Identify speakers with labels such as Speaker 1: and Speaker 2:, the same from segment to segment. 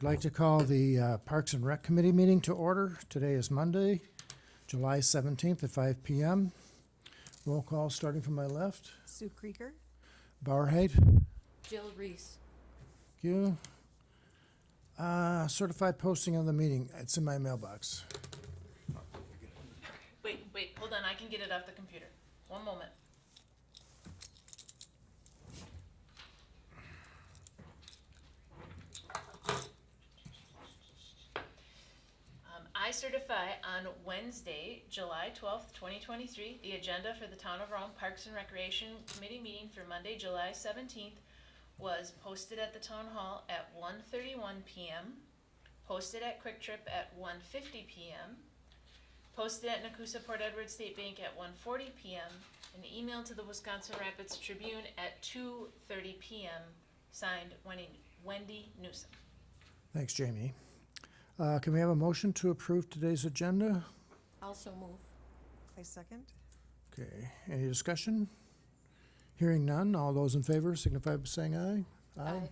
Speaker 1: like to call the Parks and Rec Committee meeting to order. Today is Monday, July 17th at 5 p.m. Roll call starting from my left.
Speaker 2: Sue Krieger.
Speaker 1: Barheit.
Speaker 3: Jill Reese.
Speaker 1: Thank you. Certified posting of the meeting. It's in my mailbox.
Speaker 3: Wait, hold on, I can get it off the computer. One moment. I certify on Wednesday, July 12th, 2023, the agenda for the Town of Rome Parks and Recreation Committee meeting for Monday, July 17th was posted at the Town Hall at 1:31 p.m., posted at Quick Trip at 1:50 p.m., posted at Nakusa Port Edward State Bank at 1:40 p.m., and emailed to the Wisconsin Rapids Tribune at 2:30 p.m., signed Wendy Newsom.
Speaker 1: Thanks, Jamie. Can we have a motion to approve today's agenda?
Speaker 3: Also move.
Speaker 2: I second.
Speaker 1: Okay, any discussion? Hearing none, all those in favor signify by saying aye.
Speaker 3: Aye.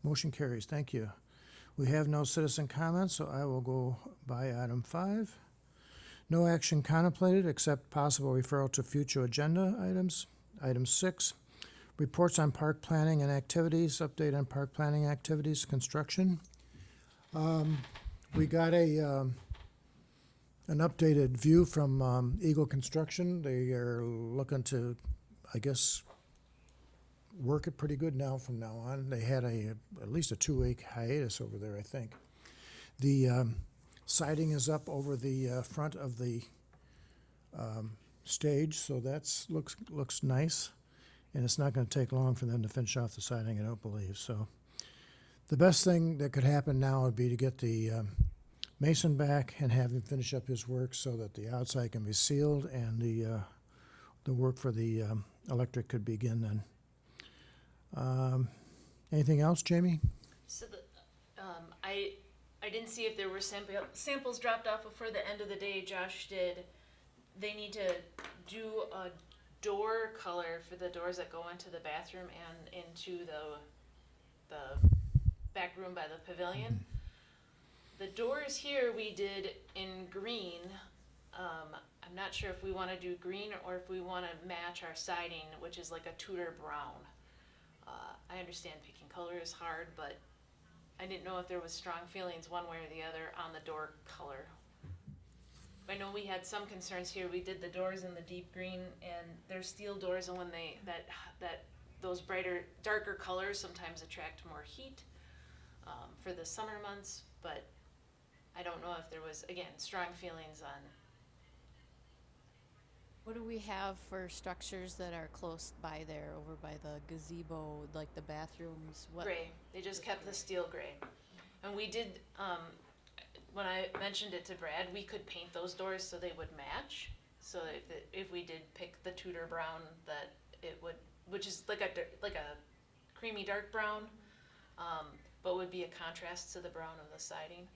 Speaker 1: Motion carries, thank you. We have no citizen comments, so I will go by item 5. No action contemplated except possible referral to future agenda items. Item 6, reports on park planning and activities, update on park planning activities, construction. We got an updated view from Eagle Construction. They are looking to, I guess, work it pretty good now from now on. They had at least a 2-week hiatus over there, I think. The siding is up over the front of the stage, so that's looks nice. And it's not going to take long for them to finish off the siding, I don't believe. So the best thing that could happen now would be to get the mason back and have him finish up his work so that the outside can be sealed and the work for the electric could begin then. Anything else, Jamie?
Speaker 3: So I didn't see if there were samples dropped off before the end of the day. Josh did. They need to do a door color for the doors that go into the bathroom and into the back room by the pavilion. The doors here we did in green. I'm not sure if we want to do green or if we want to match our siding, which is like a Tudor brown. I understand picking color is hard, but I didn't know if there was strong feelings one way or the other on the door color. I know we had some concerns here. We did the doors in the deep green, and they're steel doors, and when those brighter, darker colors sometimes attract more heat for the summer months, but I don't know if there was, again, strong feelings on.
Speaker 4: What do we have for structures that are close by there, over by the gazebo, like the bathrooms? What?
Speaker 3: Gray. They just kept the steel gray. And we did, when I mentioned it to Brad, we could paint those doors so they would match. So if we did pick the Tudor brown, that it would, which is like a creamy dark brown, but would be a contrast to the brown of the siding,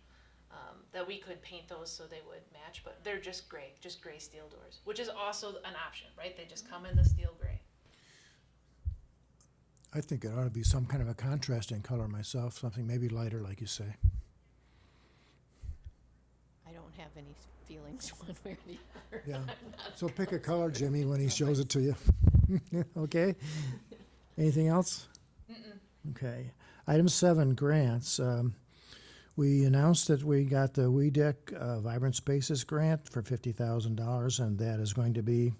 Speaker 3: that we could paint those so they would match, but they're just gray steel doors, which is also an option, right? They just come in the steel gray.
Speaker 1: I think it ought to be some kind of a contrasting color myself, something maybe lighter, like you say.
Speaker 4: I don't have any feelings one way or the other.
Speaker 1: Yeah. So pick a color, Jimmy, when he shows it to you. Okay? Anything else?
Speaker 3: Mm-mm.
Speaker 1: Okay. Item 7, grants. We announced that we got the WeDeck Vibrant Spaces grant for $50,000, and that is going to be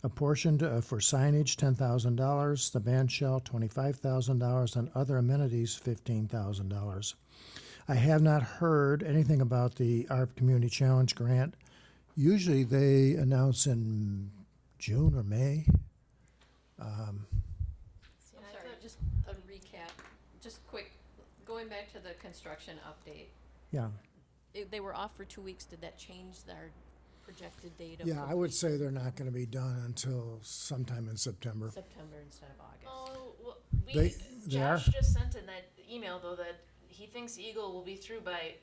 Speaker 1: apportioned for signage, $10,000, the band shell, $25,000, and other amenities, $15,000. I have not heard anything about the ARP Community Challenge grant. Usually they announce in June or May.
Speaker 4: I'm sorry, just a recap, just quick, going back to the construction update.
Speaker 1: Yeah.
Speaker 4: They were off for 2 weeks. Did that change our projected date of
Speaker 1: Yeah, I would say they're not going to be done until sometime in September.
Speaker 4: September instead of August?
Speaker 3: Oh, well,
Speaker 1: They
Speaker 3: Josh
Speaker 1: are?
Speaker 3: just sent in that email though that he thinks Eagle will be through by,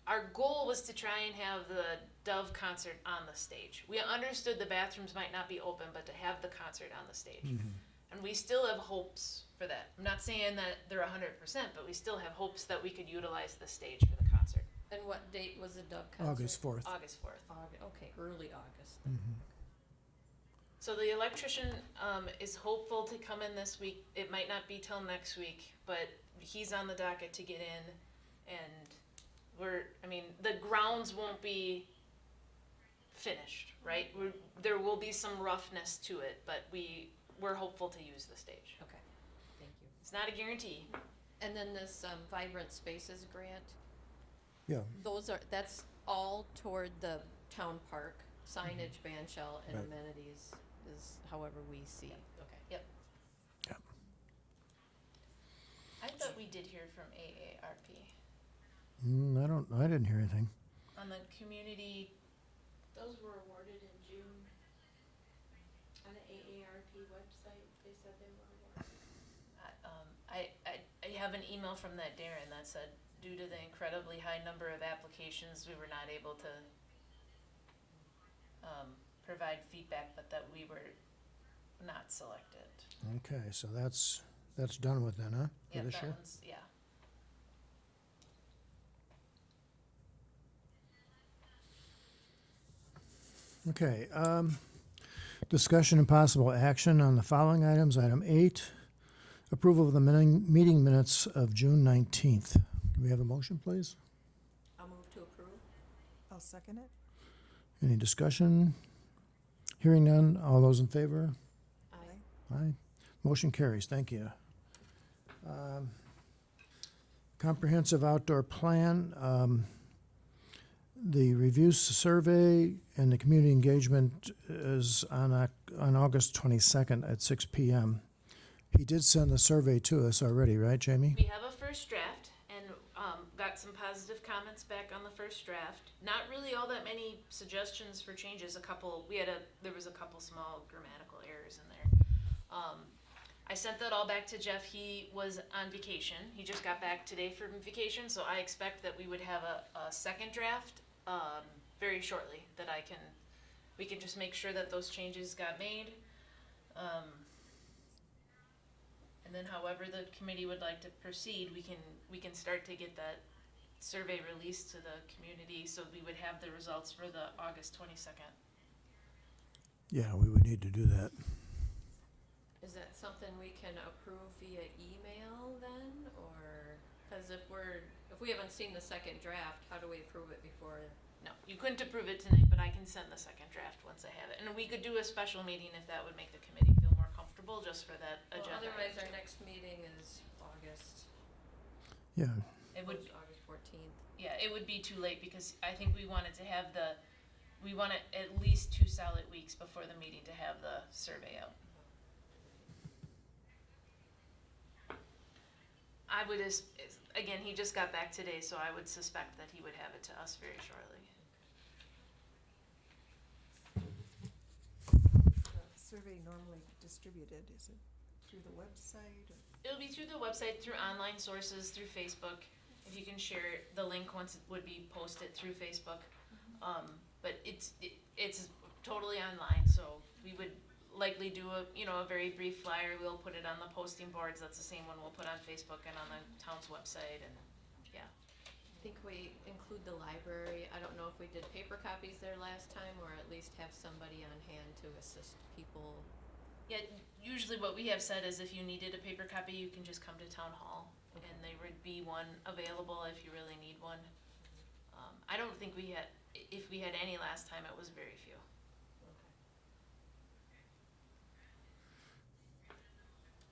Speaker 3: our goal was to try and have the Dove concert on the stage. We understood the bathrooms might not be open, but to have the concert on the stage.
Speaker 1: Mhm.
Speaker 3: And we still have hopes for that. I'm not saying that they're 100%, but we still have hopes that we could utilize the stage for the concert.
Speaker 4: And what date was the Dove concert?
Speaker 1: August 4th.
Speaker 3: August 4th.
Speaker 4: Okay, early August.
Speaker 3: So the electrician is hopeful to come in this week. It might not be till next week, but he's on the docket to get in. And the grounds won't be finished, right? There will be some roughness to it, but we're hopeful to use the stage.
Speaker 4: Okay, thank you.
Speaker 3: It's not a guarantee.
Speaker 4: And then this Vibrant Spaces grant,
Speaker 1: Yeah,
Speaker 4: that's all toward the town park, signage, band shell, and
Speaker 1: Right.
Speaker 4: amenities is however we see. Okay.
Speaker 3: Yep.
Speaker 1: Yep.
Speaker 3: I thought we did hear from AARP
Speaker 1: I didn't hear anything.
Speaker 3: on the community.
Speaker 5: Those were awarded in June. On the AARP website, they said they were awarded.
Speaker 3: I have an email from that Darren that said, due to the incredibly high number of applications, we were not able to provide feedback, but that we were not selected.
Speaker 1: Okay, so that's done with then, huh? For
Speaker 3: Yeah,
Speaker 1: this
Speaker 3: that
Speaker 1: year?
Speaker 3: one's, yeah.
Speaker 1: Okay, discussion and possible action on the following items. Item 8, approval of the meeting minutes of June 19th. Do we have a motion, please?
Speaker 4: I'll move to approve.
Speaker 2: I'll second it.
Speaker 1: Any discussion? Hearing none, all those in favor?
Speaker 4: Aye.
Speaker 1: Aye. Motion carries, thank you. Comprehensive outdoor plan, the review survey and the community engagement is on August 22nd at 6 p.m. He did send the survey to us already, right, Jamie?
Speaker 3: We have a first draft and got some positive comments back on the first draft. Not really all that many suggestions for changes. There was a couple small grammatical errors in there. I sent that all back to Jeff. He was on vacation. He just got back today from vacation, so I expect that we would have a second draft very shortly that we can just make sure that those changes got made. And then however the committee would like to proceed, we can start to get that survey released to the community, so we would have the results for the August 22nd.
Speaker 1: Yeah, we would need to do that.
Speaker 4: Is that something we can approve via email then, or, cause if we haven't seen the second draft, how do we approve it before?
Speaker 3: No, you couldn't approve it tonight, but I can send the second draft once I have it. And we could do a special meeting if that would make the committee feel more comfortable, just for that
Speaker 4: Well,
Speaker 3: agenda.
Speaker 4: otherwise
Speaker 3: item.
Speaker 4: our next meeting is August,
Speaker 1: Yeah,
Speaker 3: It would,
Speaker 4: August 14th.
Speaker 3: yeah, it would be too late because I think we wanted to have we want at least 2 solid weeks before the meeting to have the survey out. I would, again, he just got back today, so I would suspect that he would have it to us very shortly.
Speaker 2: How is the survey normally distributed? Is it through the website or?
Speaker 3: It'll be through the website, through online sources, through Facebook. If you can share the link once it would be posted through Facebook. But it's totally online, so we would likely do a very brief flyer. We'll put it on the posting boards. That's the same one we'll put on Facebook and on the town's website, and yeah.
Speaker 4: I think we include the library. I don't know if we did paper copies there last time, or at least have somebody on hand to assist people.
Speaker 3: Yeah, usually what we have said is if you needed a paper copy, you can just come to town hall,
Speaker 4: Okay.
Speaker 3: and there would be one available if you really need one. I don't think if we had any last time, it was very few.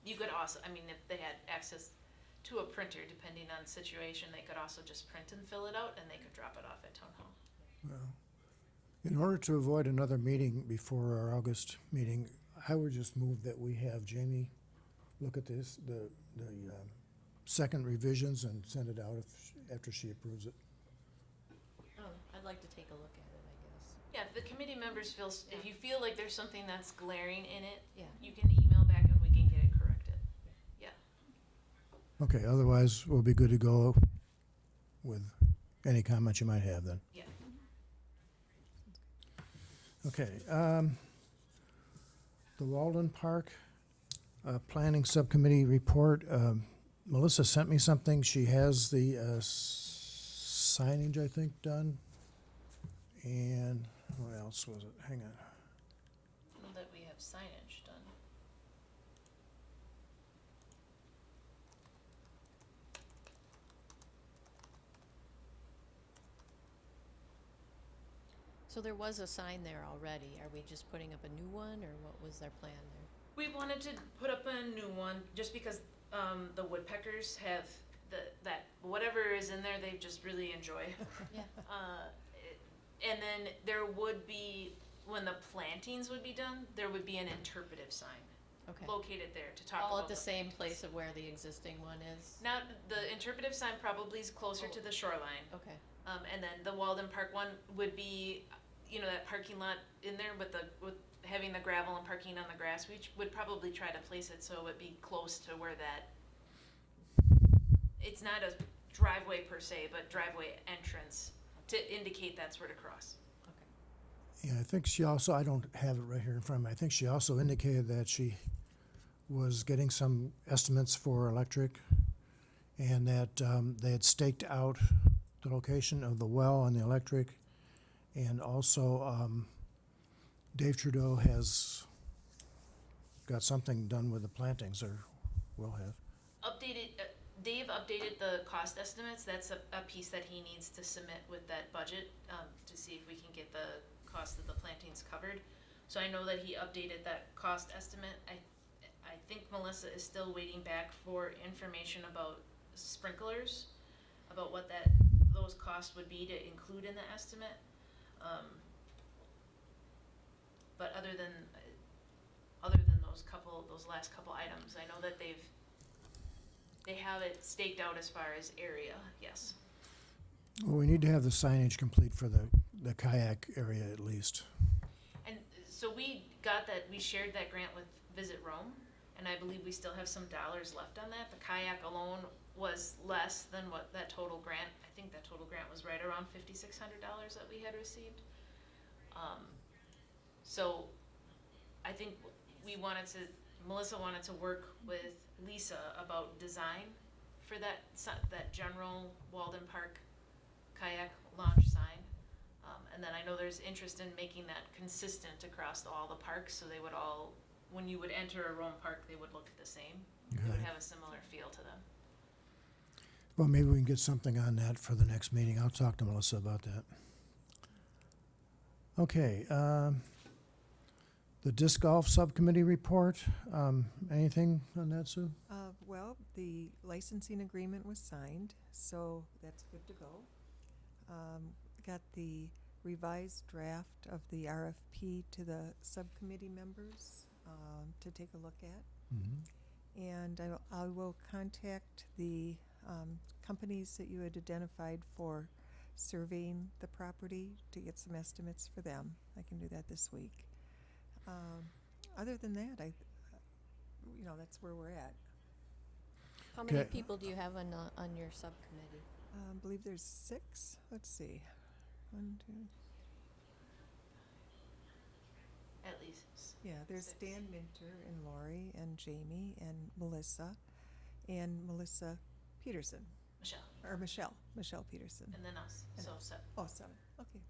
Speaker 3: You could also, if they had access to a printer, depending on situation, they could also just print and fill it out, and they could drop it off at town hall.
Speaker 1: well, in order to avoid another meeting before our August meeting, I would just move that we have Jamie look at the second revisions and send it out after she approves it.
Speaker 4: I'd like to take a look at it, I guess.
Speaker 3: Yeah, if the committee members feel, if
Speaker 4: Yeah.
Speaker 3: you feel like there's something that's glaring in it,
Speaker 4: Yeah.
Speaker 3: you can email back and we can get it corrected. Yeah.
Speaker 1: Okay, otherwise, we'll be good to go with any comments you might have then.
Speaker 3: Yeah.
Speaker 1: Okay, the Walden Park, Planning Subcommittee report. Melissa sent me something. She has the signage, I think, done. And what else was it? Hang on.
Speaker 3: Know that we have signage done.
Speaker 4: So there was a sign there already. Are we just putting up a new one, or what was their plan there?
Speaker 3: We wanted to put up a new one just because the woodpeckers have that whatever is in there they just really enjoy.
Speaker 4: Yeah.
Speaker 3: And then there would be, when the plantings would be done, there would be an interpretive sign
Speaker 4: Okay.
Speaker 3: located there to talk
Speaker 4: All
Speaker 3: about
Speaker 4: at the same
Speaker 3: plantings.
Speaker 4: place of where the existing one is?
Speaker 3: Now, the interpretive sign probably is closer to the shoreline.
Speaker 4: Okay.
Speaker 3: And then the Walden Park one would be, that parking lot in there with having the gravel and parking on the grass. We would probably try to place it so it would be close to where it's not a driveway per se, but driveway entrance to indicate that's where to cross.
Speaker 4: Okay.
Speaker 1: Yeah, I think she also, I don't have it right here in front of me. I think she also indicated that she was getting some estimates for electric and that they had staked out the location of the well and the electric. And also, Dave Trudeau has got something done with the plantings, or will have.
Speaker 3: Dave updated the cost estimates. That's a piece that he needs to submit with that budget to see if we can get the cost of the plantings covered. So I know that he updated that cost estimate. I think Melissa is still waiting back for information about sprinklers, about what those costs would be to include in the estimate. But other than those last couple items, I know that they have it staked out as far as area, yes.
Speaker 1: Well, we need to have the signage complete for the kayak area at least.
Speaker 3: And so we shared that grant with Visit Rome, and I believe we still have some dollars left on that. The kayak alone was less than what that total grant, I think that total grant was right around $5,600 that we had received. So I think Melissa wanted to work with Lisa about design for that general Walden Park kayak launch sign. And then I know there's interest in making that consistent across all the parks, so they would all, when you would enter a Rome Park, they would look the same. They would
Speaker 1: Okay.
Speaker 3: have a similar feel to them.
Speaker 1: Well, maybe we can get something on that for the next meeting. I'll talk to Melissa about that. Okay, the disc golf subcommittee report, anything on that, Sue?
Speaker 2: Well, the licensing agreement was signed, so that's good to go. Got the revised draft of the RFP to the subcommittee members to take a look at.
Speaker 1: Mm-hmm.
Speaker 2: And I will contact the companies that you had identified for surveying the property to get some estimates for them. I can do that this week. Other than that, that's where we're at.
Speaker 4: How many
Speaker 1: Okay.
Speaker 4: people do you have on your subcommittee?
Speaker 2: I believe there's 6. Let's see. 1, 2.
Speaker 3: At least.
Speaker 2: Yeah, there's
Speaker 3: 6.
Speaker 2: Dan Minter and Lori and Jamie and Melissa Peterson, or Michelle Peterson.
Speaker 3: And then us,
Speaker 2: And
Speaker 3: so
Speaker 2: us.
Speaker 3: 7.
Speaker 2: Oh, 7. Okay.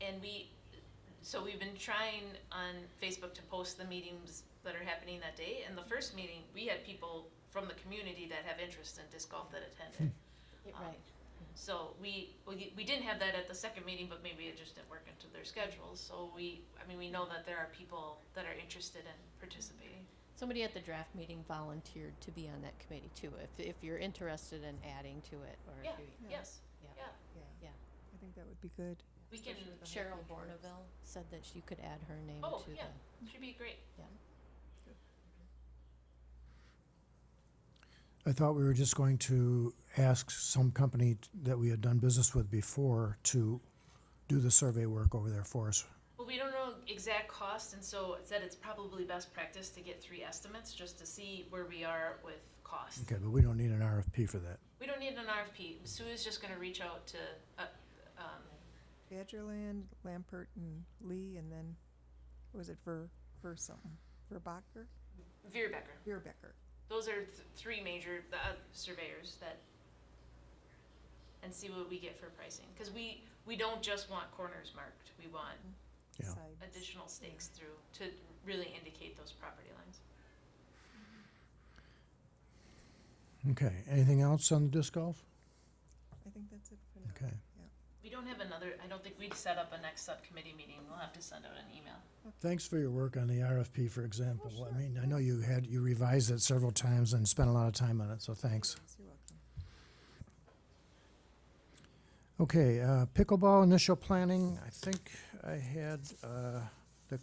Speaker 3: And we've been trying on Facebook to post the meetings that are happening that day. And the first meeting, we had people from the community that have interest in disc golf that attended.
Speaker 4: Right.
Speaker 3: So we didn't have that at the second meeting, but maybe it just didn't work into their schedules. So we know that there are people that are interested in participating.
Speaker 4: Somebody at the draft meeting volunteered to be on that committee too, if you're interested in adding to it, or
Speaker 3: Yeah,
Speaker 4: if you,
Speaker 3: yes,
Speaker 4: Yeah.
Speaker 3: yeah.
Speaker 2: Yeah.
Speaker 4: Yeah.
Speaker 2: I think that would be good.
Speaker 3: We can,
Speaker 2: Especially with the
Speaker 4: Cheryl
Speaker 2: hiking trails.
Speaker 4: Bourneville said that you could add her name
Speaker 3: oh,
Speaker 4: to
Speaker 3: yeah,
Speaker 4: the,
Speaker 3: should be great.
Speaker 4: yeah.
Speaker 1: I thought we were just going to ask some company that we had done business with before to do the survey work over there for us.
Speaker 3: Well, we don't know exact cost, and so it said it's probably best practice to get 3 estimates just to see where we are with cost.
Speaker 1: Okay, but we don't need an RFP for that.
Speaker 3: We don't need an RFP. Sue is just gonna reach out to,
Speaker 2: Badgerland, Lampert, and Lee, and then, was it Ver something? Verbacher?
Speaker 3: Veerbecker.
Speaker 2: Becker.
Speaker 3: Those are three major surveyors that, and see what we get for pricing. Because we don't just want corners marked. We want
Speaker 1: Yeah.
Speaker 3: additional stakes through to really indicate those property lines.
Speaker 1: Okay, anything else on the disc golf?
Speaker 2: I think that's it for now.
Speaker 1: Okay.
Speaker 2: Yeah.
Speaker 3: We don't have another, I don't think we'd set up a next subcommittee meeting. We'll have to send out an email.
Speaker 1: Thanks for your work on the RFP, for example.
Speaker 2: Oh,
Speaker 1: I
Speaker 2: sure.
Speaker 1: mean, I know you revised it several times and spent a lot of time on it, so thanks.
Speaker 2: Yes, you're welcome.
Speaker 1: Okay, pickleball initial planning, I think I had the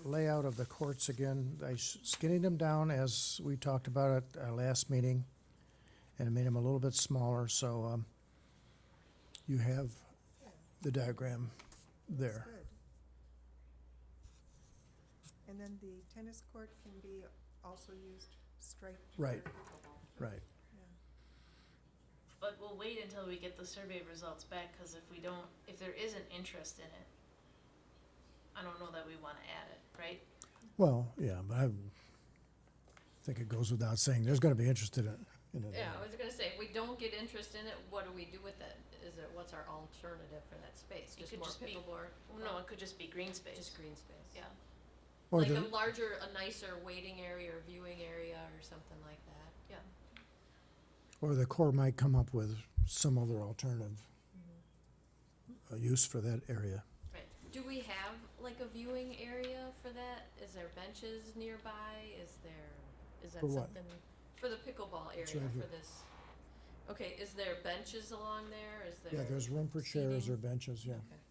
Speaker 1: layout of the courts again. I skinnied them down as we talked about at our last meeting, and I made them a little bit smaller, so you have the diagram there.
Speaker 2: Good. And then the tennis court can be also used striped for
Speaker 1: Right.
Speaker 2: pickleball.
Speaker 1: Right.
Speaker 2: Yeah.
Speaker 3: But we'll wait until we get the survey results back, because if there isn't interest in it, I don't know that we want to add it, right?
Speaker 1: Well, yeah, but I think it goes without saying, there's gonna be interest in it.
Speaker 4: Yeah, I was gonna say, if we don't get interest in it, what do we do with it? What's our alternative for that space?
Speaker 3: It
Speaker 4: Just
Speaker 3: could
Speaker 4: more
Speaker 3: just be-
Speaker 4: pickleball?
Speaker 3: No, it could just be green space.
Speaker 4: Just green space?
Speaker 3: Yeah.
Speaker 1: Or
Speaker 4: Like a
Speaker 1: the,
Speaker 4: larger, a nicer waiting area or viewing area or something like that?
Speaker 3: Yeah.
Speaker 1: or the Corps might come up with some other alternative use for that area.
Speaker 3: Right.
Speaker 4: Do we have like a viewing area for that? Is there benches nearby? Is that
Speaker 1: For what?
Speaker 4: something? For the pickleball area
Speaker 1: It's right
Speaker 4: for
Speaker 1: here.
Speaker 4: this? Okay, is there benches along there? Is there?
Speaker 1: Yeah, there's room for chairs or
Speaker 4: seating?
Speaker 1: benches, yeah.
Speaker 4: Okay.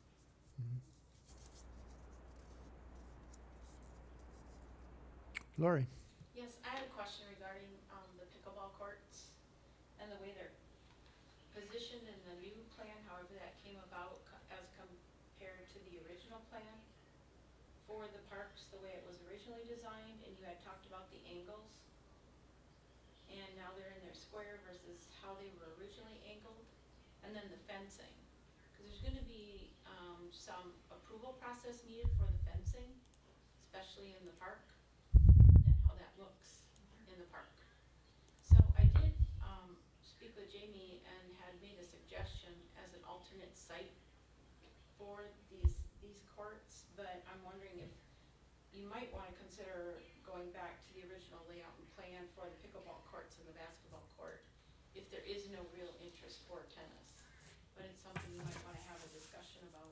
Speaker 1: Lori?
Speaker 5: Yes, I had a question regarding, the pickleball courts and the way they're positioned in the new plan, however that came about as compared to the original plan for the parks, the way it was originally designed, and you had talked about the angles. And now they're in their square versus how they were originally angled, and then the fencing. Cause there's gonna be, some approval process needed for the fencing, especially in the park, and then how that looks in the park. So I did, speak with Jamie and had made a suggestion as an alternate site for these courts, but I'm wondering if you might wanna consider going back to the original layout and plan for the pickleball courts and the basketball court, if there is no real interest for tennis. But it's something you might wanna have a discussion about,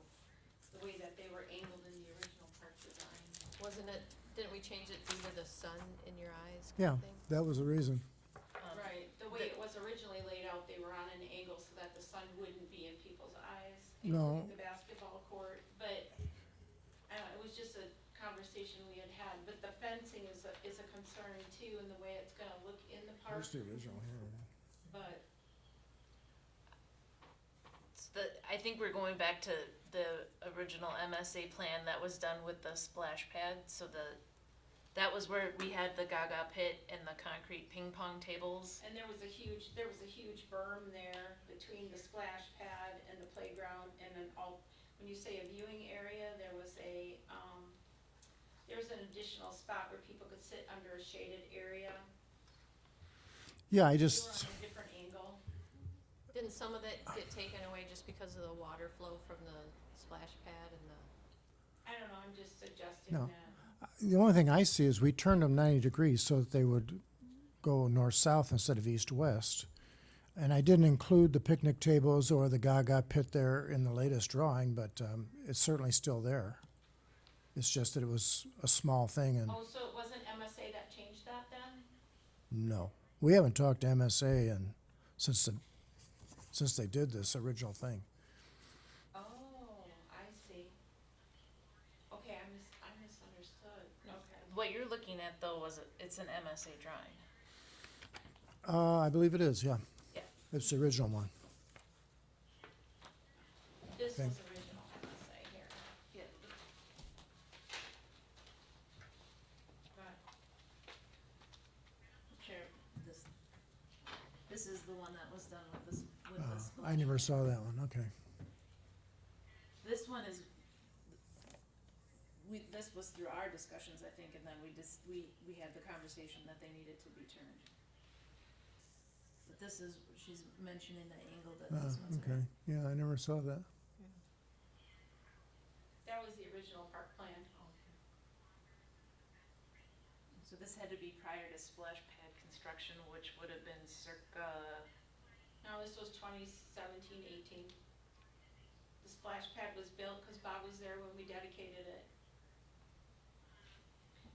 Speaker 5: the way that they were angled in the original park design.
Speaker 4: Didn't we change it due to the sun in your eyes
Speaker 1: Yeah,
Speaker 4: kind of thing?
Speaker 1: that was the reason.
Speaker 5: Right, the way it was originally laid out, they were on an angle so that the sun wouldn't be in people's eyes,
Speaker 1: No.
Speaker 5: including the basketball court, but, I don't know, it was just a conversation we had had, but the fencing is a concern too, and the way it's gonna look in the park,
Speaker 1: Here's the original here.
Speaker 5: but,
Speaker 3: I think we're going back to the original MSA plan that was done with the splash pad, so that was where we had the Gaga pit and the concrete ping pong tables.
Speaker 5: and there was a huge berm there between the splash pad and the playground, and when you say a viewing area, there was an additional spot where people could sit under a shaded area.
Speaker 1: Yeah, I
Speaker 5: They were
Speaker 1: just,
Speaker 5: on a different angle.
Speaker 4: Didn't some of that get taken away just because of the water flow from the splash pad and the?
Speaker 5: I don't know, I'm just suggesting
Speaker 1: No.
Speaker 5: that.
Speaker 1: the only thing I see is we turned them 90 degrees so that they would go north-south instead of east-west. And I didn't include the picnic tables or the Gaga pit there in the latest drawing, but it's certainly still there. It's just that it was a small thing, and
Speaker 5: Oh, so it wasn't MSA that changed that then?
Speaker 1: no. We haven't talked to MSA and since they did this original thing.
Speaker 5: Oh, I see. Okay, I misunderstood. Okay.
Speaker 3: What you're looking at though it's an MSA drawing.
Speaker 1: I believe it is, yeah.
Speaker 3: Yeah.
Speaker 1: It's the original one.
Speaker 5: This
Speaker 1: Okay.
Speaker 5: was original MSA here.
Speaker 3: Yeah.
Speaker 5: But
Speaker 3: Sure. This is the one that was done with this
Speaker 1: I never saw that one, okay.
Speaker 3: This one is, this was through our discussions, I think, and then we had the conversation that they needed to be turned. But this is, she's mentioning the angle that
Speaker 1: Ah,
Speaker 3: this one's at.
Speaker 1: okay, yeah, I never saw that.
Speaker 5: That was the original park plan.
Speaker 3: So this had to be prior to splash pad construction, which would have been circa,
Speaker 5: No, this was 2017-18. The splash pad was built because Bob was there when we dedicated it.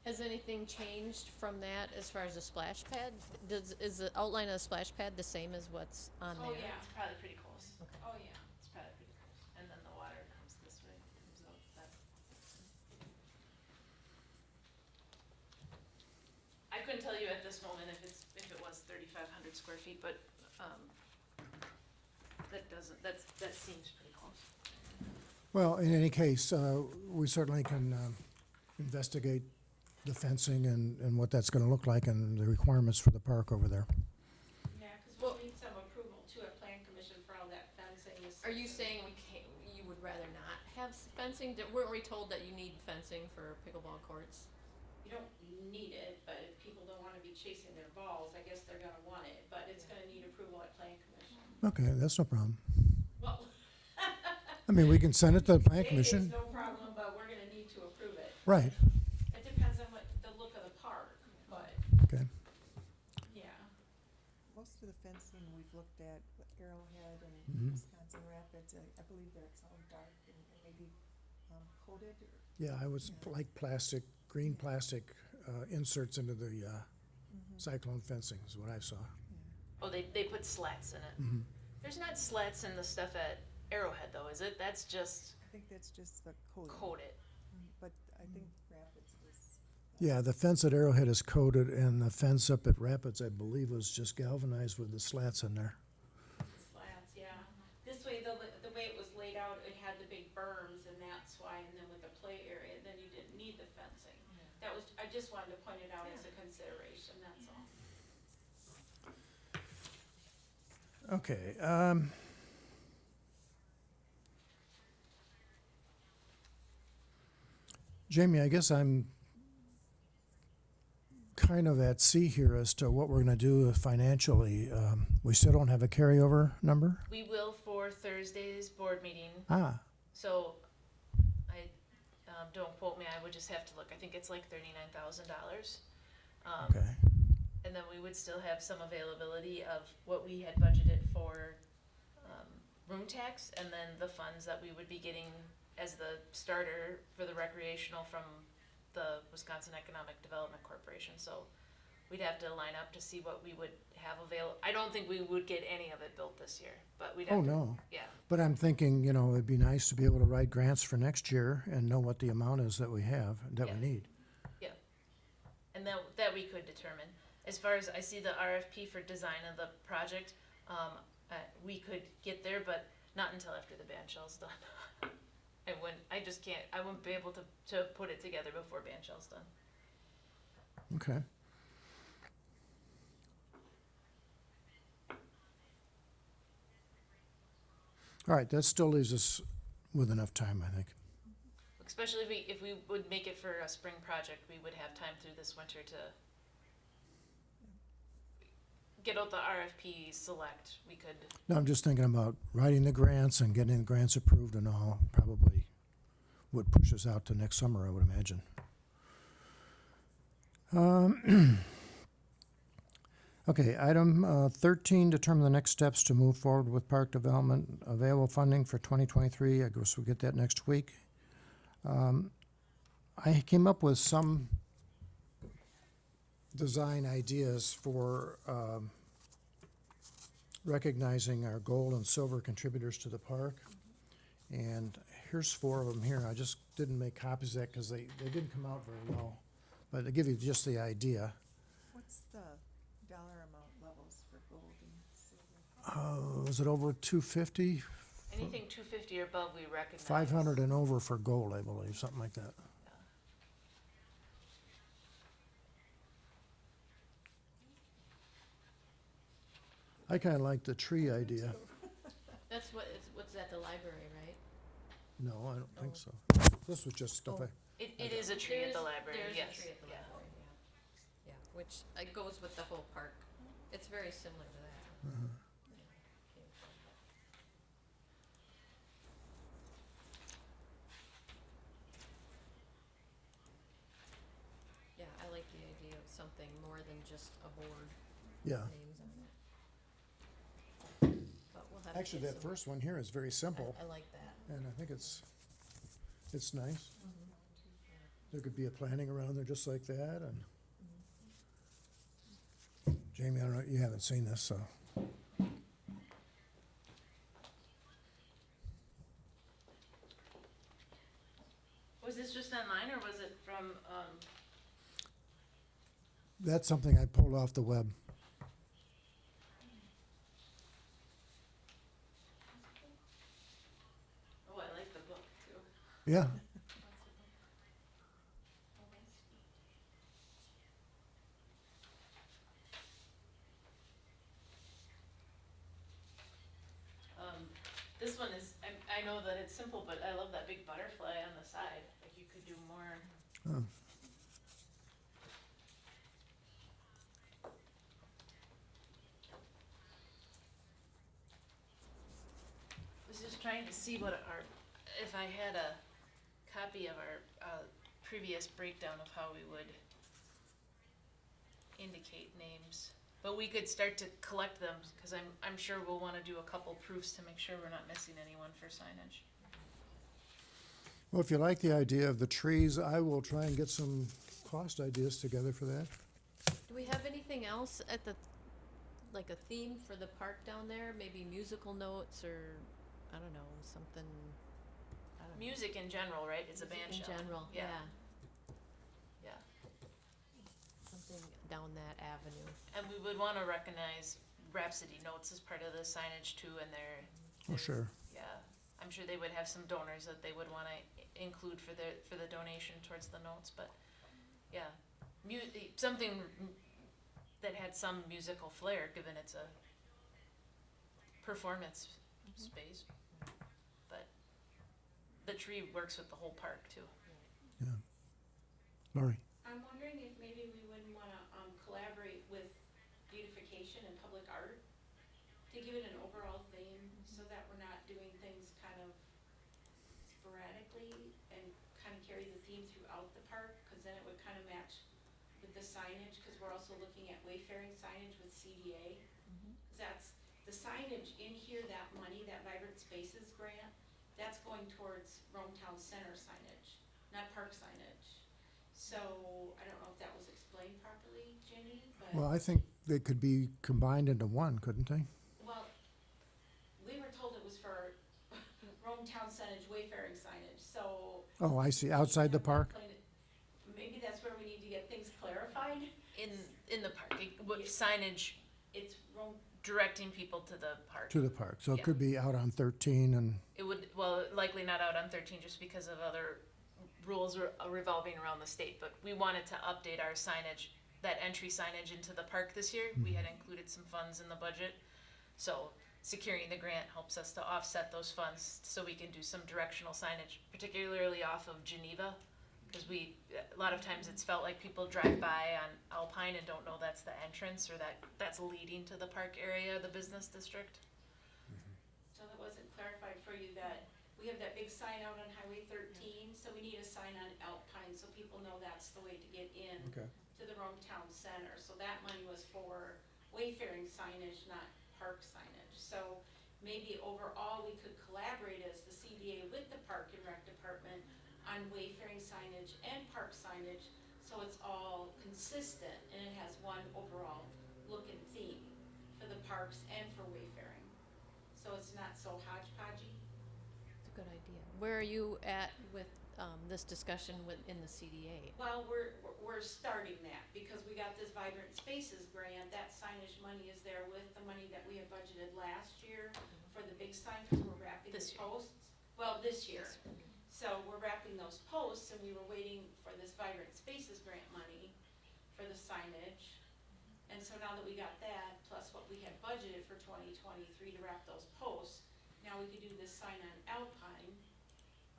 Speaker 4: Has anything changed from that as far as the splash pad? Is the outline of the splash pad the same as what's on there?
Speaker 5: Oh, yeah.
Speaker 3: it's probably pretty close.
Speaker 5: Oh, yeah.
Speaker 3: It's probably pretty close. And then the water comes this way, comes out that. I couldn't tell you at this moment if it was 3,500 square feet, but, that seems pretty close.
Speaker 1: Well, in any case, we certainly can investigate the fencing and what that's gonna look like and the requirements for the park over there.
Speaker 5: Yeah, because we'll need some approval too at Plan Commission for all that fencing.
Speaker 4: Are you saying you would rather not have fencing? Weren't we told that you need fencing for pickleball courts?
Speaker 5: You don't need it, but if people don't want to be chasing their balls, I guess they're gonna want it, but it's gonna need approval at Plan Commission.
Speaker 1: Okay, that's no problem.
Speaker 5: Well,
Speaker 1: I mean, we can send it to the plan
Speaker 5: it's
Speaker 1: commission.
Speaker 5: no problem, but we're gonna need to approve it.
Speaker 1: Right,
Speaker 5: It depends on what the look of the park, but,
Speaker 1: okay.
Speaker 5: yeah.
Speaker 2: Most of the fencing we've looked at, Arrowhead and
Speaker 1: Mhm.
Speaker 2: Wisconsin Rapids, I believe that it's all dark and maybe coated or.
Speaker 1: Yeah, I was like plastic, green plastic inserts into the cyclone fencing is what I saw.
Speaker 3: Oh, they put slats in it.
Speaker 1: Mhm.
Speaker 3: There's not slats in the stuff at Arrowhead though, is it? That's just
Speaker 2: I think that's just the coating.
Speaker 3: coated.
Speaker 2: But I think Rapids was.
Speaker 1: Yeah, the fence at Arrowhead is coated, and the fence up at Rapids, I believe, was just galvanized with the slats in there.
Speaker 5: Slats, yeah. This way, the way it was laid out, it had the big berms, and that's why, and then with the play area, then you didn't need the fencing. That was, I just wanted to point it out as a consideration, that's all.
Speaker 1: Okay, Jamie, I guess I'm kind of at sea here as to what we're gonna do financially. We still don't have a carryover number?
Speaker 3: We will for Thursday's board meeting.
Speaker 1: Ah,
Speaker 3: So, don't quote me, I would just have to look, I think it's like $39,000.
Speaker 1: okay.
Speaker 3: And then we would still have some availability of what we had budgeted for, room tax, and then the funds that we would be getting as the starter for the recreational from the Wisconsin Economic Development Corporation, so we'd have to line up to see what we would have I don't think we would get any of it built this year, but we'd have
Speaker 1: Oh,
Speaker 3: to.
Speaker 1: no.
Speaker 3: Yeah.
Speaker 1: But I'm thinking, you know, it'd be nice to be able to write grants for next year and know what the amount is that we have, that we
Speaker 3: Yeah.
Speaker 1: need.
Speaker 3: And that we could determine. As far as I see the RFP for design of the project, we could get there, but not until after the band shell's done. I wouldn't be able to put it together before band shell's done.
Speaker 1: Okay. All right, that still leaves us with enough time, I think.
Speaker 3: Especially if we would make it for a spring project, we would have time through this winter to get out the RFP, select, we could,
Speaker 1: No, I'm just thinking about writing the grants and getting the grants approved and all, probably would push us out to next summer, I would imagine. Okay, item 13, determine the next steps to move forward with park development, available funding for 2023. I guess we'll get that next week. I came up with some design ideas for recognizing our gold and silver contributors to the park. And here's 4 of them here. I just didn't make copies of that because they didn't come out very well. But to give you just the idea,
Speaker 2: What's the dollar amount levels for gold and silver?
Speaker 1: was it over 250?
Speaker 3: anything 250 or above, we recognize.
Speaker 1: 500 and over for gold, I believe, something like that. I kind of like the tree idea.
Speaker 4: That's what's at the library, right?
Speaker 1: No, I don't think so. This was just stuff
Speaker 3: It is a tree at the library,
Speaker 4: There's
Speaker 3: yes.
Speaker 4: a tree at the
Speaker 3: Yeah.
Speaker 4: library, yeah. Yeah, which goes with the whole park. It's very similar to that.
Speaker 1: Uh-huh.
Speaker 4: Yeah, I like the idea of something more than just a board,
Speaker 1: Yeah.
Speaker 4: names on it. But we'll have to
Speaker 1: Actually,
Speaker 4: get
Speaker 1: that
Speaker 4: some-
Speaker 1: first one here is very simple,
Speaker 4: I like that.
Speaker 1: and I think it's nice. There could be a planting around there just like that, and Jamie, I don't know, you haven't seen this, so.
Speaker 3: Was this just online or was it from,
Speaker 1: That's something I pulled off the web.
Speaker 3: oh, I like the book too.
Speaker 1: Yeah,
Speaker 3: This one is, I know that it's simple, but I love that big butterfly on the side. Like you could do more.
Speaker 1: oh,
Speaker 3: Was just trying to see what if I had a copy of our previous breakdown of how we would indicate names. But we could start to collect them, because I'm sure we'll want to do a couple proofs to make sure we're not missing anyone for signage.
Speaker 1: well, if you like the idea of the trees, I will try and get some cost ideas together for that.
Speaker 4: Do we have anything else at the, like a theme for the park down there? Maybe musical notes or, I don't know, something, I don't know.
Speaker 3: Music in general, right? It's a band
Speaker 4: In
Speaker 3: shell.
Speaker 4: general,
Speaker 3: Yeah.
Speaker 4: yeah.
Speaker 3: Yeah.
Speaker 4: Something down that avenue.
Speaker 3: And we would want to recognize Rhapsody Notes as part of the signage too, and
Speaker 1: Oh, sure.
Speaker 3: yeah, I'm sure they would have some donors that they would want to include for the donation towards the notes, but yeah, something that had some musical flair, given it's a performance space. But the tree works with the whole park too.
Speaker 1: Yeah. Lori?
Speaker 5: I'm wondering if maybe we wouldn't wanna, collaborate with beautification and public art to give it an overall theme, so that we're not doing things kind of sporadically and kind of carry the theme throughout the park, cause then it would kind of match with the signage, cause we're also looking at wayfaring signage with CDA. Cause that's, the signage in here, that money, that Vibrant Spaces grant, that's going towards Rome Town Center signage, not park signage. So, I don't know if that was explained properly, Jenny, but.
Speaker 1: Well, I think they could be combined into one, couldn't they?
Speaker 5: Well, we were told it was for Rome Town Signage, wayfaring signage, so.
Speaker 1: Oh, I see, outside the park?
Speaker 5: Maybe that's where we need to get things clarified.
Speaker 3: In the park, signage
Speaker 5: It's Rome,
Speaker 3: directing people to the park.
Speaker 1: To the park, so it
Speaker 3: Yeah.
Speaker 1: could be out on 13 and,
Speaker 3: It would, well, likely not out on 13 just because of other rules revolving around the state, but we wanted to update our signage, that entry signage into the park this year. We had included some funds in the budget, so securing the grant helps us to offset those funds so we can do some directional signage, particularly off of Geneva, because a lot of times it's felt like people drive by on Alpine and don't know that's the entrance or that's leading to the park area, the business district.
Speaker 5: so that wasn't clarified for you that we have that big sign out on Highway 13, so we need a sign on Alpine so people know that's the way to get in
Speaker 1: okay.
Speaker 5: to the Rome Town Center. So that money was for wayfaring signage, not park signage. So maybe overall we could collaborate as the CDA with the Park and Rec Department on wayfaring signage and park signage, so it's all consistent and it has one overall look and theme for the parks and for wayfaring. So it's not so hodgepodgey.
Speaker 4: It's a good idea. Where are you at with, this discussion in the CDA?
Speaker 5: Well, we're starting that, because we got this Vibrant Spaces grant, that signage money is there with the money that we had budgeted last year for the big sign, because we're wrapping the
Speaker 3: This year.
Speaker 5: posts. Well, this year. So we're wrapping those posts, and we were waiting for this Vibrant Spaces grant money for the signage. And so now that we got that, plus what we had budgeted for 2023 to wrap those posts, now we could do this sign on Alpine.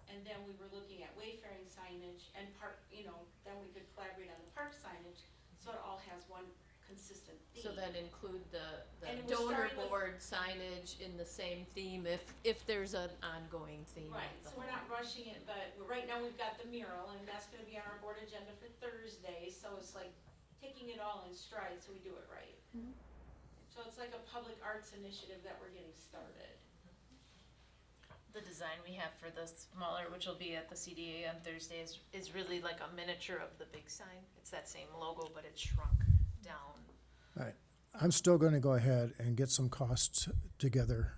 Speaker 5: And then we were looking at wayfaring signage and park, then we could collaborate on the park signage, so it all has one consistent theme.
Speaker 4: So that include the
Speaker 5: And we're
Speaker 4: donor
Speaker 5: starting with-
Speaker 4: board signage in the same theme if there's an ongoing theme.
Speaker 5: Right,
Speaker 4: of the
Speaker 5: so we're
Speaker 4: whole-
Speaker 5: not rushing it, but right now we've got the mural, and that's gonna be on our board agenda for Thursday, so it's like taking it all in stride so we do it right.
Speaker 4: Mhm.
Speaker 5: So it's like a public arts initiative that we're getting started.
Speaker 3: The design we have for the smaller, which will be at the CDA on Thursday, is really like a miniature of the big sign. It's that same logo, but it's shrunk down.
Speaker 1: Right. I'm still gonna go ahead and get some costs together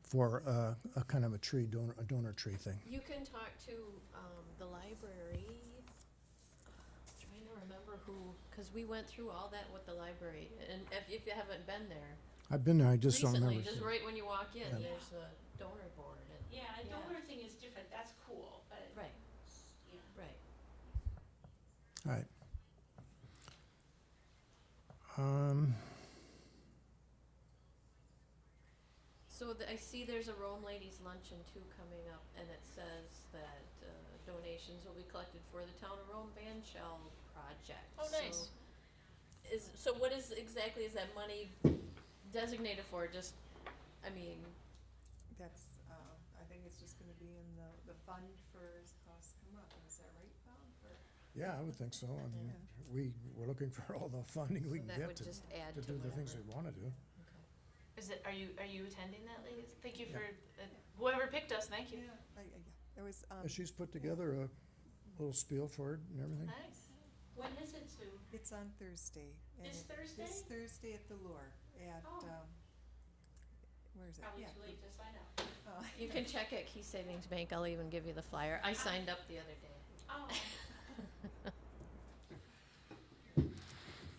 Speaker 1: for a kind of a donor tree thing.
Speaker 4: You can talk to the library. Trying to remember who, because we went through all that with the library, and if you haven't been there
Speaker 1: I've been there, I just don't
Speaker 4: recently,
Speaker 1: remember.
Speaker 4: just right when you walk in,
Speaker 1: Yeah.
Speaker 4: there's a donor board. And,
Speaker 5: Yeah, a
Speaker 4: Yeah.
Speaker 5: donor thing is different, that's cool, but,
Speaker 4: right,
Speaker 5: yeah.
Speaker 4: right.
Speaker 1: All right. Um,
Speaker 4: So I see there's a Rome Ladies Luncheon too coming up, and it says that donations will be collected for the Town of Rome Band Shell project.
Speaker 3: Oh, nice.
Speaker 4: So what is exactly is that money designated for? Just, I mean,
Speaker 2: That's, I think it's just gonna be in the fund for as costs come up, is that right, Bob? Or-
Speaker 1: yeah, I would think so. I mean, we're looking for all the funding we
Speaker 4: so
Speaker 1: can
Speaker 4: that
Speaker 1: get
Speaker 4: would
Speaker 1: to
Speaker 4: just add
Speaker 1: do
Speaker 4: to
Speaker 1: the things we
Speaker 4: whatever.
Speaker 1: wanna do.
Speaker 3: Are you attending that, ladies? Thank you
Speaker 1: Yeah.
Speaker 3: for, whoever picked us, thank you.
Speaker 2: Yeah, it was,
Speaker 1: Yeah, she's put together a little spiel for it and everything.
Speaker 3: Nice.
Speaker 5: When is it, Sue?
Speaker 2: it's on Thursday. and
Speaker 5: This Thursday?
Speaker 2: This Thursday at the Lure at,
Speaker 5: Oh.
Speaker 2: where is it?
Speaker 5: Probably
Speaker 2: Yeah,
Speaker 5: too late to sign up.
Speaker 4: You can check at Key Savings Bank. I'll even give you the flyer. I signed up the other day.
Speaker 5: Oh,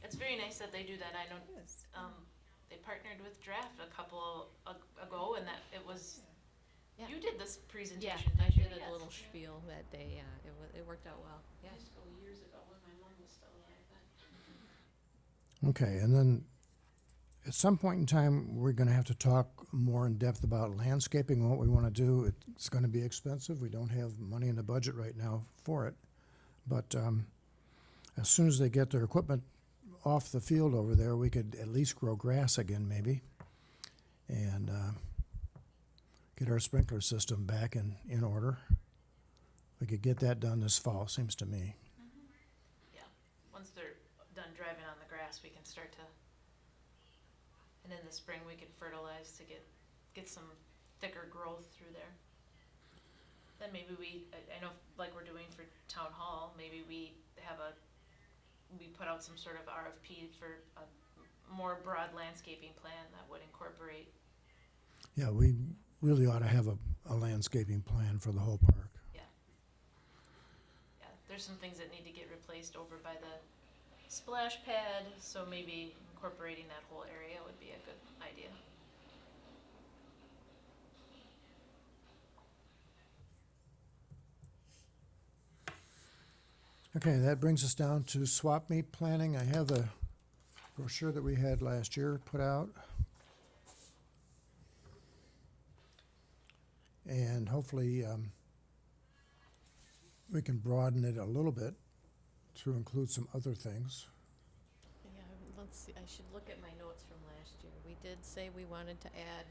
Speaker 3: It's very nice that they do that. I know,
Speaker 2: It is.
Speaker 3: they partnered with Draft a couple ago, and that it was,
Speaker 4: Yeah.
Speaker 3: you did this
Speaker 4: Yeah,
Speaker 3: presentation,
Speaker 4: I
Speaker 3: didn't you?
Speaker 4: did a
Speaker 3: Yes.
Speaker 4: little spiel that day. Yeah, it worked out well. Yeah.
Speaker 5: used to go years ago when my mom was still alive then.
Speaker 1: Okay, and then at some point in time, we're gonna have to talk more in depth about landscaping and what we wanna do. It's gonna be expensive. We don't have money in the budget right now for it. But, as soon as they get their equipment off the field over there, we could at least grow grass again maybe. And, get our sprinkler system back in order. We could get that done this fall, seems to me.
Speaker 3: Yeah, once they're done driving on the grass, we can start to, and in the spring, we can fertilize to get some thicker growth through there. Then maybe I know, like we're doing for town hall, maybe we put out some sort of RFP for a more broad landscaping plan that would incorporate,
Speaker 1: Yeah, we really ought to have a landscaping plan for the whole park.
Speaker 3: yeah, there's some things that need to get replaced over by the splash pad, so maybe incorporating that whole area would be a good idea.
Speaker 1: Okay, that brings us down to swap meet planning. I have the brochure that we had last year put out. And hopefully, we can broaden it a little bit to include some other things.
Speaker 4: Yeah, let's see, I should look at my notes from last year. We did say we wanted to add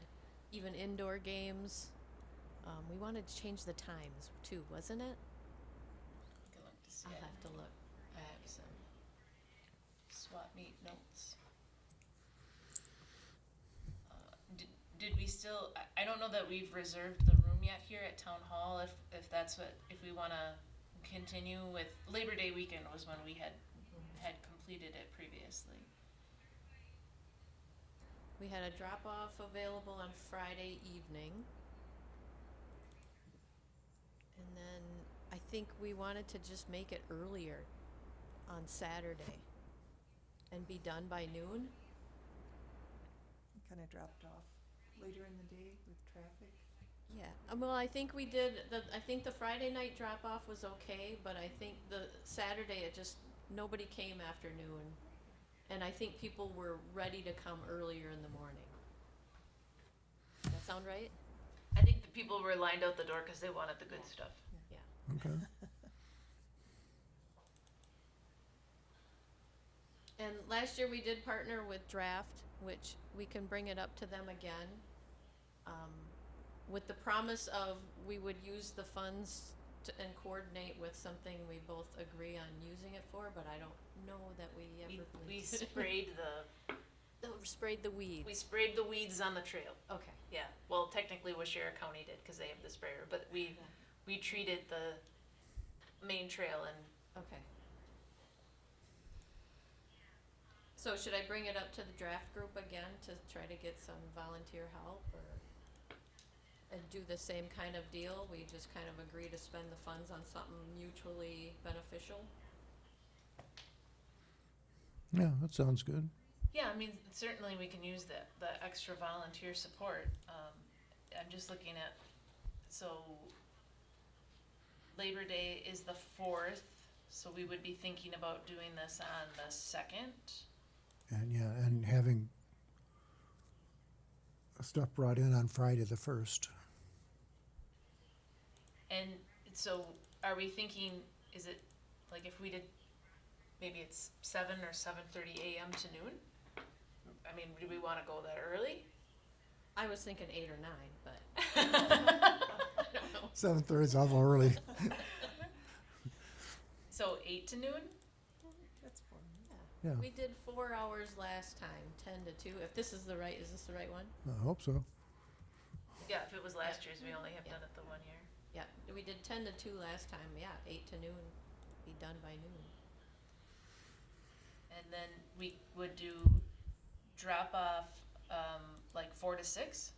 Speaker 4: even indoor games. We wanted to change the times too, wasn't it?
Speaker 3: You can look to see.
Speaker 4: I'll
Speaker 3: it.
Speaker 4: have to look.
Speaker 3: I have some swap meet notes. Did we still, I don't know that we've reserved the room yet here at Town Hall, if that's what, if we wanna continue with, Labor Day weekend was when we had completed it previously.
Speaker 4: We had a drop-off available on Friday evening. And then I think we wanted to just make it earlier on Saturday and be done by noon.
Speaker 2: Kinda dropped off later in the day with traffic.
Speaker 4: Yeah, well, I think we did, I think the Friday night drop-off was okay, but I think the Saturday, nobody came after noon. And I think people were ready to come earlier in the morning. Does that sound right?
Speaker 3: I think the people were lined out the door because they wanted the good stuff.
Speaker 1: Okay.
Speaker 4: And last year we did partner with Draft, which we can bring it up to them again, with the promise of we would use the funds and coordinate with something we both agree on using it for, but I don't know that we ever
Speaker 3: We
Speaker 4: really did.
Speaker 3: sprayed
Speaker 4: Sprayed the weeds.
Speaker 3: we sprayed the weeds on the trail.
Speaker 4: Okay.
Speaker 3: Yeah, well, technically Washera County did because they have the sprayer, but we treated the main trail and
Speaker 4: Okay. So should I bring it up to the draft group again to try to get some volunteer help, or and do the same kind of deal? We just kind of agree to spend the funds on something mutually beneficial?
Speaker 1: Yeah, that sounds good.
Speaker 3: yeah, I mean, certainly we can use the extra volunteer support. I'm just looking at, so Labor Day is the 4th, so we would be thinking about doing this on the 2nd.
Speaker 1: And yeah, and having stuff brought in on Friday the 1st.
Speaker 3: And so are we thinking, is it, like if we did, maybe it's 7 or 7:30 a.m. to noon? I mean, do we wanna go that early?
Speaker 4: I was thinking 8 or 9, but I don't know.
Speaker 1: 7:30 is awful early.
Speaker 3: So 8 to noon?
Speaker 2: That's fun.
Speaker 1: Yeah,
Speaker 4: We did 4 hours last time, 10 to 2. If this is the right, is this the right one?
Speaker 1: I hope so.
Speaker 3: Yeah, if it was last year's, we only have done it the 1 year.
Speaker 4: Yeah, we did 10 to 2 last time. Yeah, 8 to noon. Be done by noon.
Speaker 3: And then we would do drop off, like 4 to 6?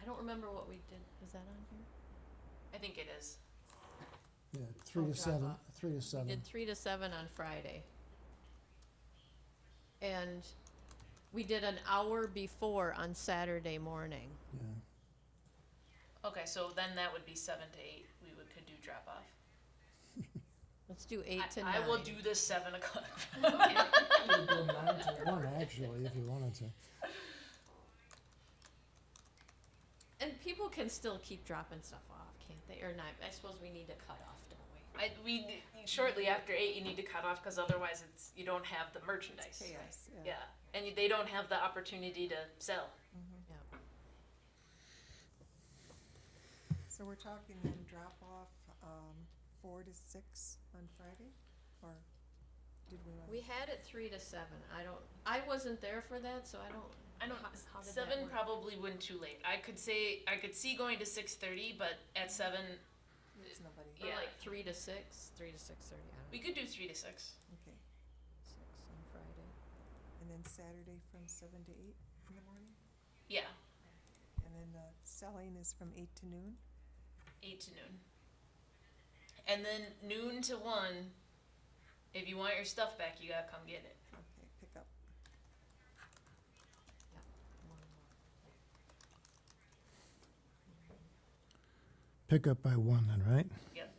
Speaker 4: I don't remember what we did. Is that on here?
Speaker 3: I think it is.
Speaker 1: Yeah, 3 to
Speaker 4: drop
Speaker 1: 7.
Speaker 4: off.
Speaker 1: 3 to
Speaker 4: We
Speaker 1: 7.
Speaker 4: did 3 to 7 on Friday. And we did an hour before on Saturday morning.
Speaker 1: Yeah.
Speaker 3: Okay, so then that would be 7 to 8, could do drop off.
Speaker 4: Let's do 8 to 9.
Speaker 3: I will do the 7 o'clock.
Speaker 1: We'd go 9 to 1 actually, if you wanted to.
Speaker 4: And people can still keep dropping stuff off, can't they? Or not? I suppose we need to cut off, don't we?
Speaker 3: Shortly after 8, you need to cut off, because otherwise you don't have the merchandise.
Speaker 2: Chaos,
Speaker 3: Yeah, and they don't have the opportunity to sell.
Speaker 4: Yeah.
Speaker 2: So we're talking then drop off, 4 to 6 on Friday, or did we want?
Speaker 4: We had it 3 to 7. I wasn't there for that, so I don't.
Speaker 3: I don't,
Speaker 4: How did that
Speaker 3: 7
Speaker 4: work?
Speaker 3: probably wouldn't too late. I could see going to 6:30, but at 7,
Speaker 2: There's nobody.
Speaker 4: Or
Speaker 3: yeah.
Speaker 4: like 3 to 6, 3 to 6:30. I don't
Speaker 3: We
Speaker 4: know.
Speaker 3: could do 3 to 6.
Speaker 2: Okay,
Speaker 4: 6 on Friday.
Speaker 2: and then Saturday from 7 to 8 in the morning?
Speaker 3: Yeah,
Speaker 2: And then the selling is from 8 to noon?
Speaker 3: 8 to noon. And then noon to 1, if you want your stuff back, you gotta come get it.
Speaker 2: Okay, pick up.
Speaker 4: Yeah. One more.
Speaker 1: Pick up by 1 then, right?
Speaker 3: Yep.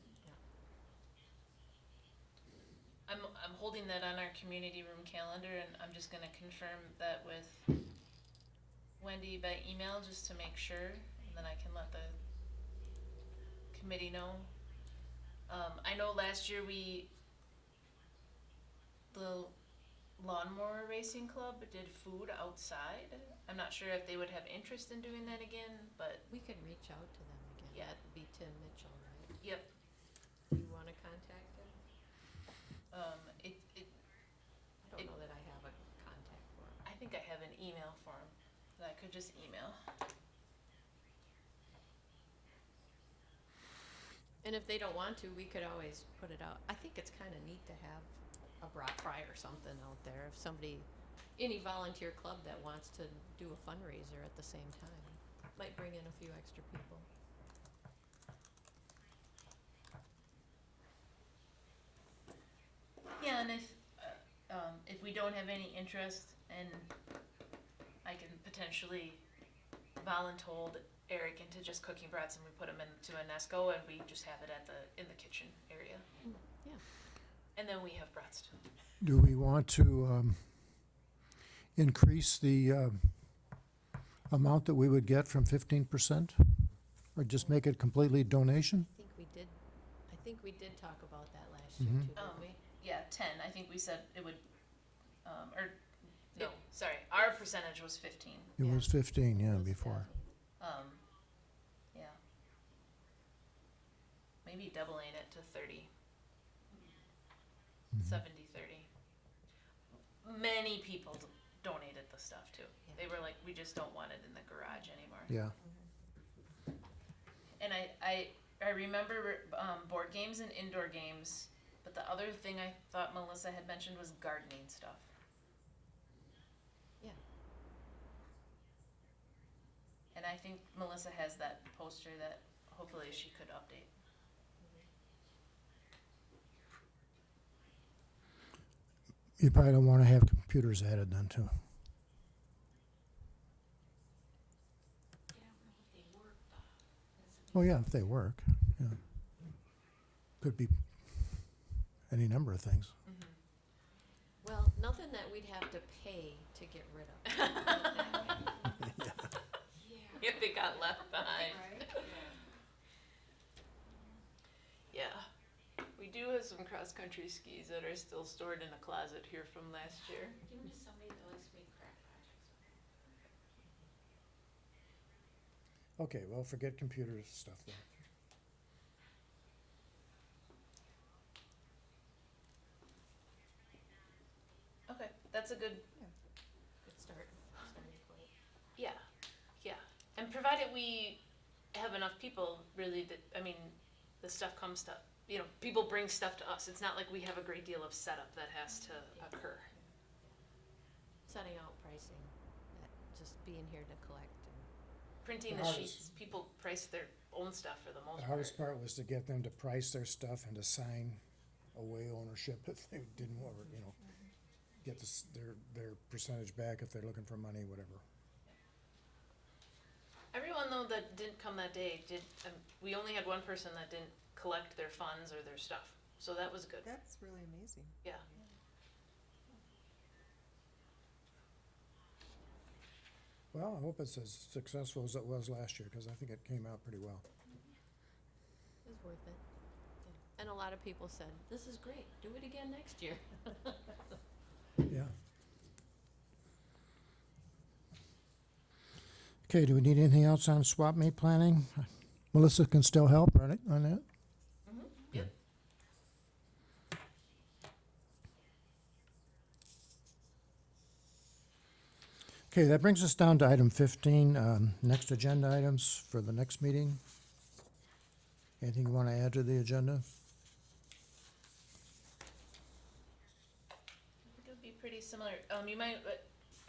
Speaker 3: I'm holding that on our community room calendar, and I'm just gonna confirm that with Wendy by email, just to make sure, and then I can let the committee know. I know last year the Lawnmower Racing Club did food outside. I'm not sure if they would have interest in doing that again, but
Speaker 4: We could reach out to them again.
Speaker 3: Yeah.
Speaker 4: That'd be Tim Mitchell, right?
Speaker 3: yep.
Speaker 4: You want to contact him? I don't know that I have a contact for him.
Speaker 3: I think I have an email for him that I could just email.
Speaker 4: And if they don't want to, we could always put it out. I think it's kind of neat to have a brat fry or something out there. If somebody, any volunteer club that wants to do a fundraiser at the same time, might bring in a few extra people.
Speaker 3: Yeah, and if we don't have any interest, and I can potentially voluntold Eric into just cooking brats, and we put them into a Nesco, and we just have it in the kitchen area,
Speaker 4: Yeah.
Speaker 3: and then we have brats too.
Speaker 1: Do we want to increase the amount that we would get from 15%? Or just make it completely donation?
Speaker 4: I think we did talk about that last year too, didn't we?
Speaker 3: Yeah, 10. I think we said it would, no, sorry, our percentage was 15.
Speaker 1: It
Speaker 4: Yeah.
Speaker 1: was 15, yeah,
Speaker 4: Was
Speaker 1: before.
Speaker 3: Yeah. Maybe doubling it to 30. 70, 30. Many people donated the stuff too.
Speaker 4: Yeah.
Speaker 3: They were like, we just don't want it in the garage anymore.
Speaker 1: Yeah.
Speaker 3: And I remember board games and indoor games, but the other thing I thought Melissa had mentioned was gardening stuff.
Speaker 4: Yeah.
Speaker 3: And I think Melissa has that poster that hopefully she could update.
Speaker 1: You probably don't want to have computers added then, too.
Speaker 5: I don't know if they work
Speaker 1: Oh, yeah, if they work, yeah. Could be any number of things.
Speaker 4: Well, nothing that we'd have to pay to get rid of.
Speaker 5: Yeah.
Speaker 3: If it got left behind.
Speaker 5: Right?
Speaker 3: Yeah. We do have some cross-country skis that are still stored in a closet here from last year.
Speaker 5: Give them to somebody that likes to make craft projects.
Speaker 1: Okay, well, forget computer stuff then.
Speaker 3: Okay, that's a good,
Speaker 4: Good starting point.
Speaker 3: yeah, yeah. And provided we have enough people, really, that, I mean, the stuff comes to, people bring stuff to us. It's not like we have a great deal of setup that has to occur.
Speaker 4: Setting out pricing, just being here to collect and.
Speaker 3: Printing
Speaker 1: The
Speaker 3: the
Speaker 1: hardest-
Speaker 3: sheets, people price their own stuff for the most
Speaker 1: The
Speaker 3: part.
Speaker 1: hardest part was to get them to price their stuff and to sign away ownership if they didn't want, get their percentage back if they're looking for money, whatever.
Speaker 3: Everyone though that didn't come that day we only had one person that didn't collect their funds or their stuff. So that was good.
Speaker 2: That's really amazing.
Speaker 3: Yeah.
Speaker 1: Well, I hope it's as successful as it was last year, because I think it came out pretty well.
Speaker 4: It was worth it. Yeah. And a lot of people said, this is great, do it again next year.
Speaker 1: Yeah. Okay, do we need anything else on swap meet planning? Melissa can still help, right, on that?
Speaker 3: Yep.
Speaker 1: Okay, that brings us down to item 15, next agenda items for the next meeting. Anything you want to add to the agenda?
Speaker 3: It would be pretty similar. You might,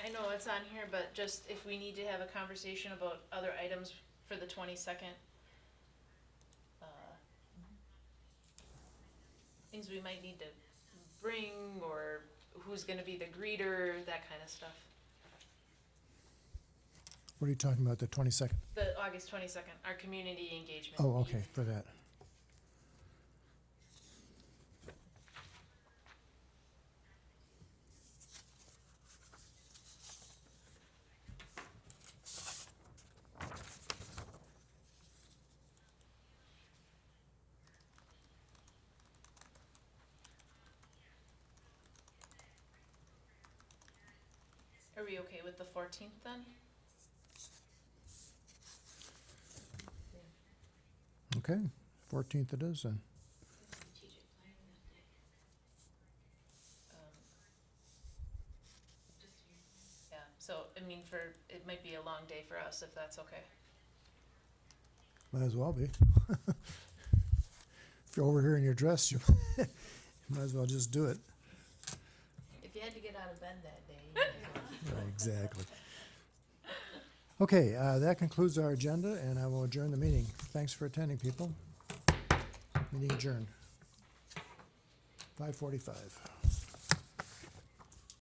Speaker 3: I know it's on here, but just if we need to have a conversation about other items for the 22nd. Things we might need to bring, or who's gonna be the greeter, that kind of stuff.
Speaker 1: What are you talking about, the 22nd?
Speaker 3: The August 22nd, our community engagement.
Speaker 1: Oh, okay, for that.
Speaker 3: Are we okay with the 14th then?
Speaker 1: Okay, 14th it is then.
Speaker 5: Strategic plan that day. Just so you know.
Speaker 3: Yeah, so, I mean, it might be a long day for us, if that's okay.
Speaker 1: Might as well be. If you're over here in your dress, you might as well just do it.
Speaker 4: If you had to get out of bed that day, you might as well keep
Speaker 1: Right, exactly. Okay, that concludes our agenda, and I will adjourn the meeting. Thanks for attending, people. Meeting adjourned. 5:45.